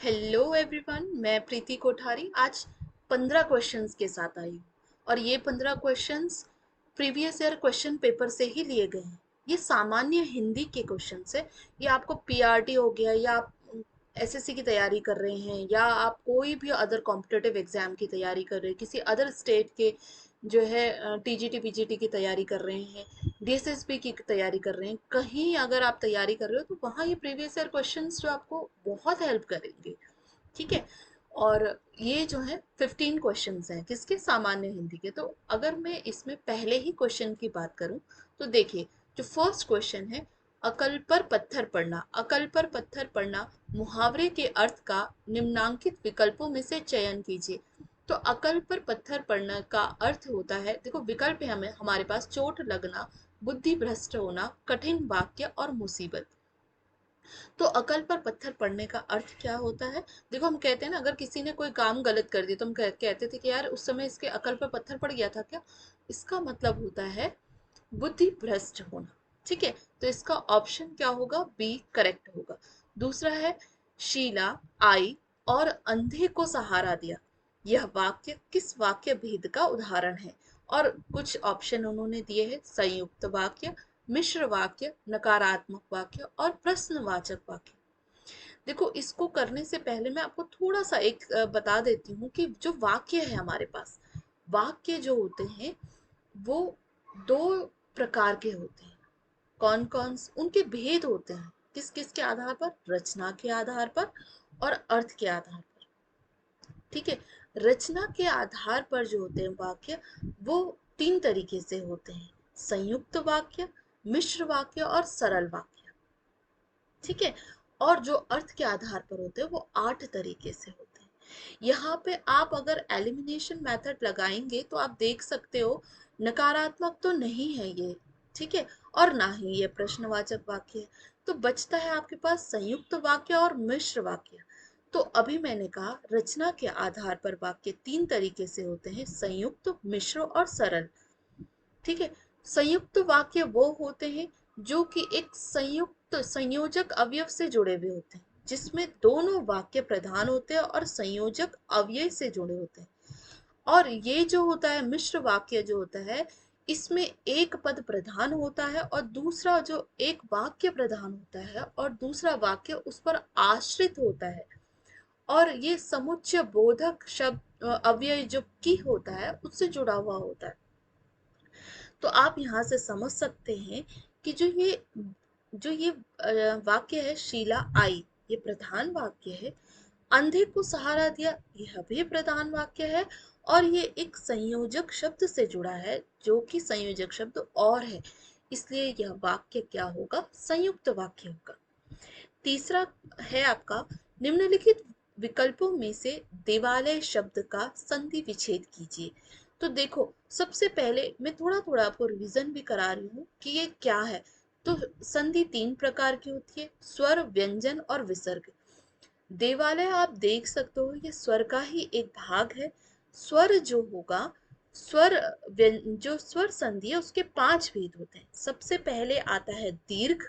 Hello everyone, मैं प्रीति कोठारी आज 15 questions के साथ आई हूँ। और ये 15 questions previous year question paper से ही लिए गए हैं। ये सामान्य हिंदी के क्वेश्चंस है। ये आपको पीआरटी हो गया, या आप एसएससी की तैयारी कर रहे हैं, या आप कोई भी अदर कॉम्पिटिटिव एग्जाम की तैयारी कर रहे हैं, किसी अदर स्टेट के जो है टीजीटी पीजीटी की तैयारी कर रहे हैं, डीएसएसबी की तैयारी कर रहे हैं, कहीं अगर आप तैयारी कर रहे हो तो वहाँ ये प्रीवियस ईयर क्वेश्चंस जो आपको बहुत हेल्प करेंगे। ठीक है। और ये जो है 15 क्वेश्चंस हैं किसके, सामान्य हिंदी के। तो अगर मैं इसमें पहले ही क्वेश्चन की बात करूं तो देखिए, जो फर्स्ट क्वेश्चन है, अकल पर पत्थर पड़ना। अकल पर पत्थर पड़ना मुहावरे के अर्थ का निम्नांकित विकल्पों में से चयन कीजिए। तो अकल पर पत्थर पड़ना का अर्थ होता है, देखो विकल्प है हमें हमारे पास, चोट लगना, बुद्धि भ्रष्ट होना, कठिन वाक्य और मुसीबत। तो अकल पर पत्थर पड़ने का अर्थ क्या होता है? देखो, हम कहते हैं ना, अगर किसी ने कोई काम गलत कर दिया तो हम कहते थे कि यार उस समय इसके अकल पर पत्थर पड़ गया था क्या। इसका मतलब होता है बुद्धि भ्रष्ट होना। ठीक है। तो इसका ऑप्शन क्या होगा, बी करेक्ट होगा। दूसरा है, शीला आई और अंधे को सहारा दिया। यह वाक्य किस वाक्य भेद का उदाहरण है? और कुछ ऑप्शन उन्होंने दिए हैं, संयुक्त वाक्य, मिश्र वाक्य, नकारात्मक वाक्य और प्रश्नवाचक वाक्य। देखो, इसको करने से पहले मैं आपको थोड़ा सा एक बता देती हूँ कि जो वाक्य है हमारे पास, वाक्य जो होते हैं वो दो प्रकार के होते हैं। कौन कौन उनके भेद होते हैं, किस किस के आधार पर? रचना के आधार पर और अर्थ के आधार पर। ठीक है। रचना के आधार पर जो होते हैं वाक्य, वो तीन तरीके से होते हैं: संयुक्त वाक्य, मिश्र वाक्य और सरल वाक्य। ठीक है। और जो अर्थ के आधार पर होते हैं वो 8 तरीके से होते हैं। यहाँ पे आप अगर एलिमिनेशन मेथड लगाएंगे तो आप देख सकते हो, नकारात्मक तो नहीं है ये। ठीक है। और ना ही ये प्रश्नवाचक वाक्य है। तो बचता है आपके पास संयुक्त वाक्य और मिश्र वाक्य। तो अभी मैंने कहा, रचना के आधार पर वाक्य तीन तरीके से होते हैं: संयुक्त, मिश्र और सरल। ठीक है। संयुक्त वाक्य वो होते हैं जो कि एक संयुक्त संयोजक अवयव से जुड़े हुए होते हैं, जिसमें दोनों वाक्य प्रधान होते हैं और संयोजक अवयव से जुड़े होते हैं। और ये जो होता है मिश्र वाक्य जो होता है, इसमें एक पद प्रधान होता है और दूसरा जो एक वाक्य प्रधान होता है और दूसरा वाक्य उस पर आश्रित होता है। और ये समुच्चय बोधक शब्द अव्यय जो की होता है उससे जुड़ा हुआ होता है। तो आप यहाँ से समझ सकते हैं कि जो ये वाक्य है, शीला आई, ये प्रधान वाक्य है। अंधे को सहारा दिया, यह भी प्रधान वाक्य है। और ये एक संयोजक शब्द से जुड़ा है, जो कि संयोजक शब्द और है, इसलिए यह वाक्य क्या होगा, संयुक्त वाक्य होगा। तीसरा है आपका, निम्नलिखित विकल्पों में से देवालय शब्द का संधि विच्छेद कीजिए। तो देखो, सबसे पहले मैं थोड़ा थोड़ा आपको रिवीजन भी करा रही हूँ कि ये क्या है। तो संधि तीन प्रकार की होती है: स्वर, व्यंजन और विसर्ग। देवालय आप देख सकते हो, ये स्वर का ही एक भाग है। स्वर जो होगा, स्वर जो स्वर संधि है उसके पांच भेद होते हैं। सबसे पहले आता है दीर्घ,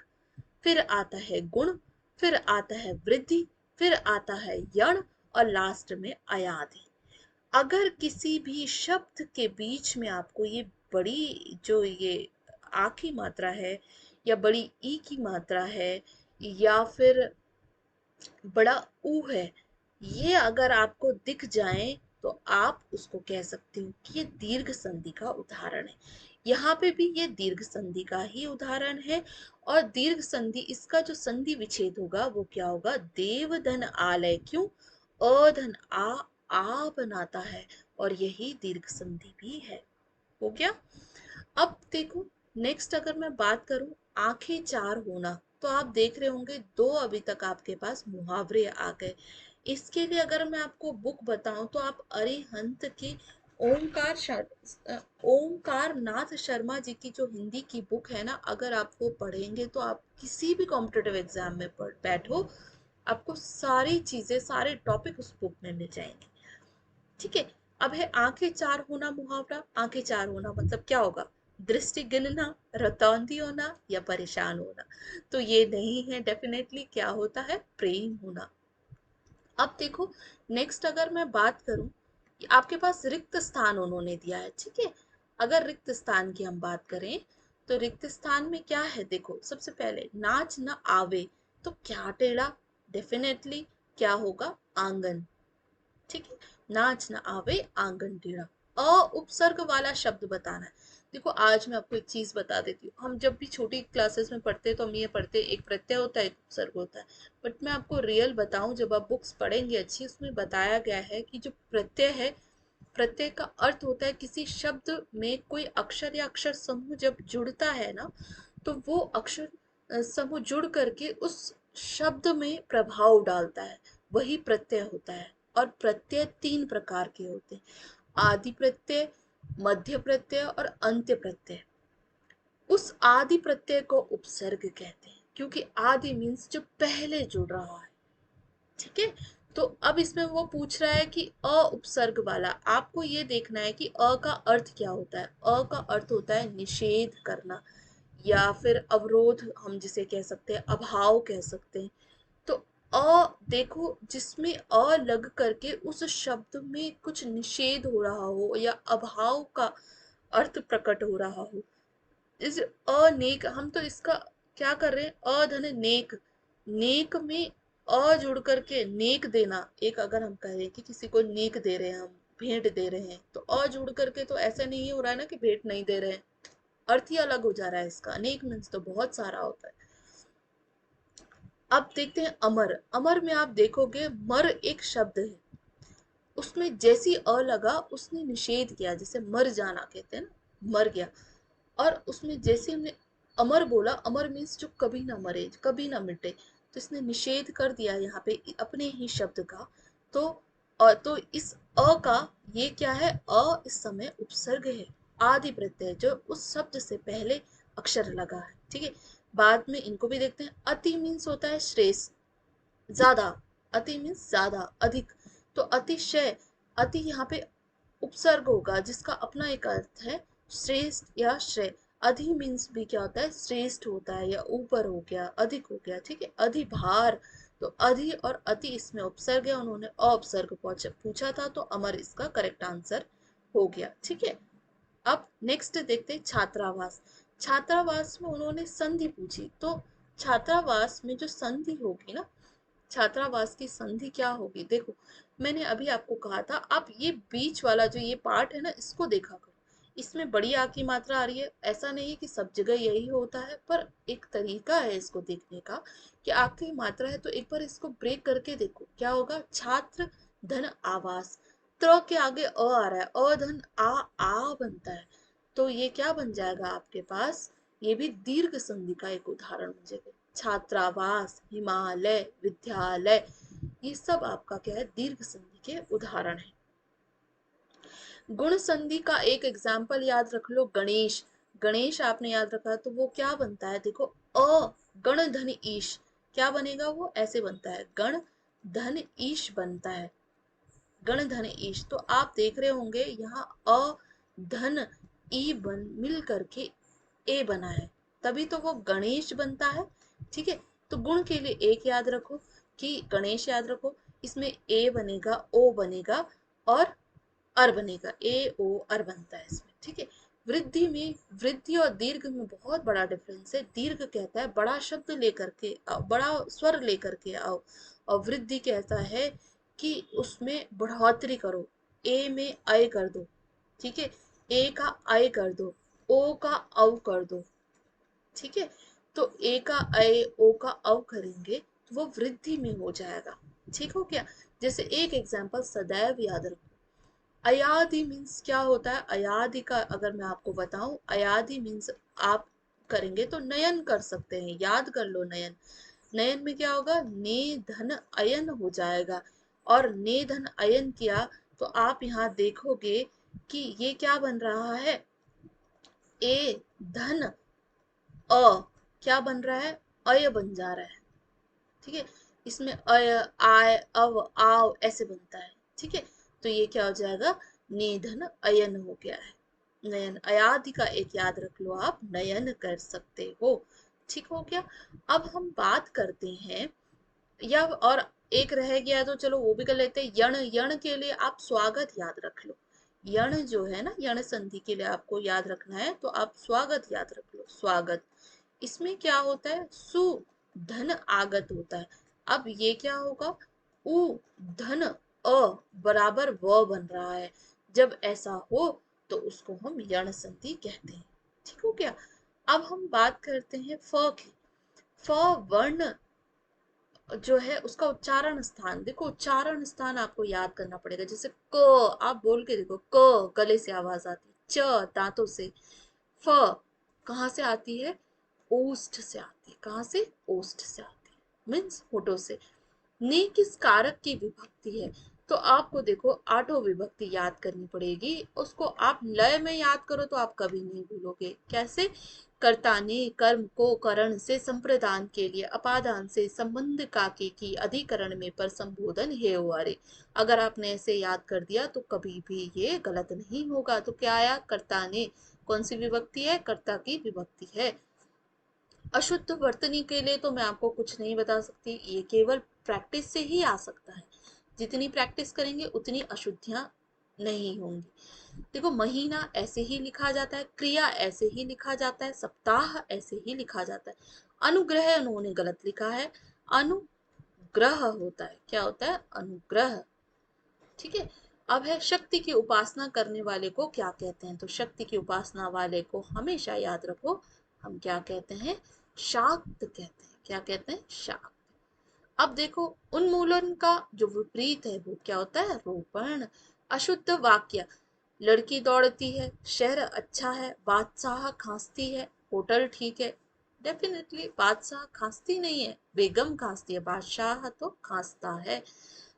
फिर आता है गुण, फिर आता है वृद्धि, फिर आता है यण और लास्ट में अयाधि। अगर किसी भी शब्द के बीच में आपको ये बड़ी जो ये आ की मात्रा है, या बड़ी ई की मात्रा है, या फिर बड़ा ऊ है, ये अगर आपको दिख जाए तो आप उसको कह सकते हो कि ये दीर्घ संधि का उदाहरण है। यहाँ पे भी ये दीर्घ संधि का ही उदाहरण है। और दीर्घ संधि, इसका जो संधि विच्छेद होगा वो क्या होगा, देव धन आलय, क्यों, अधन आ बनाता है, और यही दीर्घ संधि भी है। हो गया। अब देखो, नेक्स्ट अगर मैं बात करूं, आंखें चार होना, तो आप देख रहे होंगे दो अभी तक आपके पास मुहावरे आ गए। इसके लिए अगर मैं आपको बुक बताऊं तो आप अरिहंत की ओमकार नाथ शर्मा जी की जो हिंदी की बुक है ना, अगर आप वो पढ़ेंगे तो आप किसी भी कॉम्पिटेटिव एग्जाम में बैठो, आपको सारी चीजें, सारे टॉपिक उस बुक में मिल जाएंगे। ठीक है। अब है आंखें चार होना मुहावरा। आंखें चार होना मतलब क्या होगा, दृष्टि गिनना, रतौंधी होना या परेशान होना। तो ये नहीं है, डेफिनेटली क्या होता है, प्रेम होना। अब देखो, नेक्स्ट अगर मैं बात करूं कि आपके पास रिक्त स्थान उन्होंने दिया है, ठीक है। अगर रिक्त स्थान की हम बात करें तो रिक्त स्थान में क्या है, देखो सबसे पहले नाच न आवे, तो क्या टेढ़ा, डेफिनेटली क्या होगा, आंगन, ठीक है। नाच न आवे आंगन टेढ़ा। अ उपसर्ग वाला शब्द बताना है। देखो आज मैं आपको एक चीज बता देती हूँ, हम जब भी छोटी क्लासेस में पढ़ते हैं तो हम ये पढ़ते हैं एक प्रत्यय होता है एक उपसर्ग होता है। बट मैं आपको रियल बताऊं, जब आप बुक्स पढ़ेंगे अच्छी, उसमें बताया गया है कि जो प्रत्यय है, प्रत्यय का अर्थ होता है किसी शब्द में कोई अक्षर या अक्षर समूह जब जुड़ता है ना, तो वो अक्षर समूह जुड़ करके उस शब्द में प्रभाव डालता है, वही प्रत्यय होता है। और प्रत्यय तीन प्रकार के होते हैं, आदि प्रत्यय, मध्य प्रत्यय और अंत्य प्रत्यय। उस आदि प्रत्यय को उपसर्ग कहते हैं, क्योंकि आदि मीन्स जो पहले जुड़ रहा है, ठीक है। तो अब इसमें वो पूछ रहा है कि अ उपसर्ग वाला, आपको ये देखना है कि अ का अर्थ क्या होता है। अ का अर्थ होता है निषेध करना, या फिर अवरोध हम जिसे कह सकते हैं, अभाव कह सकते हैं। तो अ देखो, जिसमें अ लग करके उस शब्द में कुछ निषेध हो रहा हो या अभाव का अर्थ प्रकट हो रहा हो। इस अनेक, हम तो इसका क्या कर रहे हैं, अधन नेक, नेक में अ जुड़ करके नेक देना। एक अगर हम कह रहे हैं कि किसी को नेक दे रहे हैं, हम भेंट दे रहे हैं, तो अ जुड़ करके तो ऐसा नहीं हो रहा है ना कि भेंट नहीं दे रहे हैं, अर्थ ही अलग हो जा रहा है इसका। अनेक मीन्स तो बहुत सारा होता है। अब देखते हैं अमर। अमर में आप देखोगे मर एक शब्द है, उसमें जैसी अ लगा उसने निषेध किया, जैसे मर जाना कहते हैं ना, मर गया। और उसमें जैसे हमने अमर बोला, अमर मीन्स जो कभी ना मरे, कभी ना मिटे, तो इसने निषेध कर दिया यहाँ पे अपने ही शब्द का। तो तो इस अ का, ये क्या है, अ इस समय उपसर्ग है, आदि प्रत्यय जो उस शब्द से पहले अक्षर लगा है, ठीक है। बाद में इनको भी देखते हैं। अति मीन्स होता है श्रेष्ठ, ज्यादा, अति मीन्स ज्यादा, अधिक। तो अतिशय, अति यहाँ पे उपसर्ग होगा जिसका अपना एक अर्थ है श्रेष्ठ या श्रेय। अधि मीन्स भी क्या होता है, श्रेष्ठ होता है या ऊपर हो गया, अधिक हो गया, ठीक है। अधिभार, तो अधि और अति इसमें उपसर्ग है, उन्होंने अपसर्ग पूछा था, तो अमर इसका करेक्ट आंसर हो गया, ठीक है। अब नेक्स्ट देखते हैं छात्रावास। छात्रावास में उन्होंने संधि पूछी, तो छात्रावास में जो संधि होगी ना, छात्रावास की संधि क्या होगी, देखो मैंने अभी आपको कहा था, आप ये बीच वाला जो ये पार्ट है ना, इसको देखा करो। इसमें बड़ी आ की मात्रा आ रही है, ऐसा नहीं है कि सब जगह यही होता है, पर एक तरीका है इसको देखने का कि आ की मात्रा है, तो एक बार इसको ब्रेक करके देखो क्या होगा। छात्र धन आवास, त्र के आगे अ आ रहा है, अ धन आ बनता है, तो ये क्या बन जाएगा आपके पास, ये भी दीर्घ संधि का एक उदाहरण हो जाएगा। छात्रावास, हिमालय, विद्यालय, ये सब आपका क्या है, दीर्घ संधि के उदाहरण है। गुण संधि का एक एग्जाम्पल याद रख लो, गणेश। गणेश आपने याद रखा तो वो क्या बनता है, देखो अ गण धन ईश, क्या बनेगा, वो ऐसे बनता है, गण धन ईश बनता है, गण धन ईश। तो आप देख रहे होंगे यहाँ अ धन ई बन मिल करके ए बना है, तभी तो वो गणेश बनता है, ठीक है। तो गुण के लिए एक याद रखो कि गणेश याद रखो, इसमें ए बनेगा, ओ बनेगा और अर बनेगा, ए ओ अर बनता है इसमें, ठीक है। वृद्धि में, वृद्धि और दीर्घ में बहुत बड़ा डिफरेंस है। दीर्घ कहता है बड़ा शब्द लेकर के आओ, बड़ा स्वर लेकर के आओ, और वृद्धि कहता है कि उसमें बढ़ोतरी करो, ए में अय कर दो, ठीक है, ए का अय कर दो, ओ का अव कर दो, ठीक है। तो ए का अय, ओ का अव करेंगे तो वो वृद्धि में हो जाएगा, ठीक हो गया। जैसे एक एग्जांपल सदैव याद रखो, अयादि मीन्स क्या होता है, अयादि का अगर मैं आपको बताऊं, अयादि मीन्स आप करेंगे तो नयन कर सकते हैं, याद कर लो नयन। नयन में क्या होगा, ने धन अयन हो जाएगा, और ने धन अयन किया तो आप यहाँ देखोगे कि ये क्या बन रहा है, ए धन अ, क्या बन रहा है, अय बन जा रहा है, ठीक है। इसमें अय, आय, अव, आव ऐसे बनता है, ठीक है। तो ये क्या हो जाएगा, निधन अयन हो गया है। नयन, अयादि का एक याद रख लो आप, नयन कर सकते हो, ठीक हो गया। अब हम बात करते हैं, या और एक रह गया है तो चलो वो भी कर लेते हैं। यण, यण के लिए आप स्वागत याद रख लो। यण जो है ना, यण संधि के लिए आपको याद रखना है, तो आप स्वागत याद रख लो, स्वागत। इसमें क्या होता है, सु धन आगत होता है। अब ये क्या होगा, उ धन अ बराबर व बन रहा है। जब ऐसा हो तो उसको हम यण संधि कहते हैं। ठीक हो गया। अब हम बात करते हैं फ की। फ वर्ण जो है उसका उच्चारण स्थान, देखो उच्चारण स्थान आपको याद करना पड़ेगा। जैसे क, आप बोल के देखो, क गले से आवाज आती है, च दांतों से, फ कहाँ से आती है, ओष्ठ से आती है। कहाँ से, ओष्ठ से आती है, मीन्स होठों से। ने किस कारक की विभक्ति है, तो आपको देखो आठों विभक्ति याद करनी पड़ेगी। उसको आप लय में याद करो तो आप कभी नहीं भूलोगे। कैसे, कर्ता ने कर्म को करण से संप्रदान के लिए अपादान से संबंध काके की अधिकरण में पर संबोधन हे वारे। अगर आपने ऐसे याद कर दिया तो कभी भी ये गलत नहीं होगा। तो क्या आया, कर्ता ने, कौन सी विभक्ति है, कर्ता की विभक्ति है। अशुद्ध वर्तनी के लिए तो मैं आपको कुछ नहीं बता सकती, ये केवल प्रैक्टिस से ही आ सकता है। जितनी प्रैक्टिस करेंगे उतनी अशुद्धियां नहीं होंगी। देखो महीना ऐसे ही लिखा जाता है, क्रिया ऐसे ही लिखा जाता है, सप्ताह ऐसे ही लिखा जाता है। अनुग्रह उन्होंने गलत लिखा है, अनुग्रह होता है। क्या होता है, अनुग्रह। ठीक है। अब है शक्ति की उपासना करने वाले को क्या कहते हैं, तो शक्ति की उपासना वाले को हमेशा याद रखो, हम क्या कहते हैं, शाक्त कहते हैं। क्या कहते हैं, शाक्त। अब देखो उन्मूलन का जो विपरीत है वो क्या होता है, रोपण। अशुद्ध वाक्य, लड़की दौड़ती है, शहर अच्छा है, बादशाह खांसती है, होटल ठीक है। डेफिनेटली बादशाह खांसती नहीं है, बेगम खांसती है, बादशाह तो खांसता है।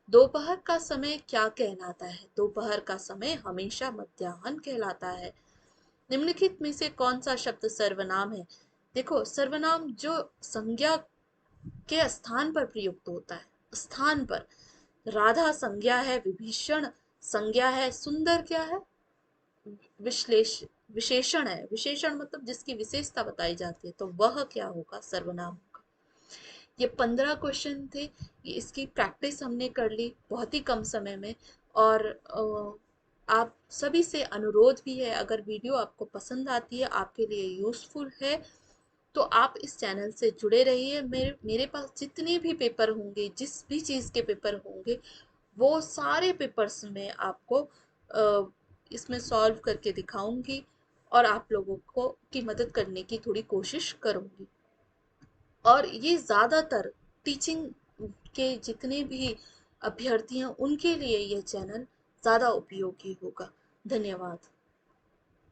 दोपहर का समय क्या कहलाता है, दोपहर का समय हमेशा मध्याह्न कहलाता है। निम्नलिखित में से कौन सा शब्द सर्वनाम है, देखो सर्वनाम जो संज्ञा के स्थान पर प्रयुक्त होता है, स्थान पर। राधा संज्ञा है, विभीषण संज्ञा है, सुंदर क्या है, विश्लेष विशेषण है। विशेषण मतलब जिसकी विशेषता बताई जाती है, तो वह क्या होगा, सर्वनाम होगा। ये 15 क्वेश्चन थे, ये इसकी प्रैक्टिस हमने कर ली बहुत ही कम समय में। और आप सभी से अनुरोध भी है, अगर वीडियो आपको पसंद आती है, आपके लिए यूजफुल है, तो आप इस चैनल से जुड़े रहिए। मेरे पास जितने भी पेपर होंगे, जिस भी चीज़ के पेपर होंगे, वो सारे पेपर्स में आपको इसमें सॉल्व करके दिखाऊंगी और आप लोगों को की मदद करने की थोड़ी कोशिश करूंगी। और ये ज़्यादातर टीचिंग के जितने भी अभ्यर्थी हैं उनके लिए ये चैनल ज़्यादा उपयोगी होगा। धन्यवाद।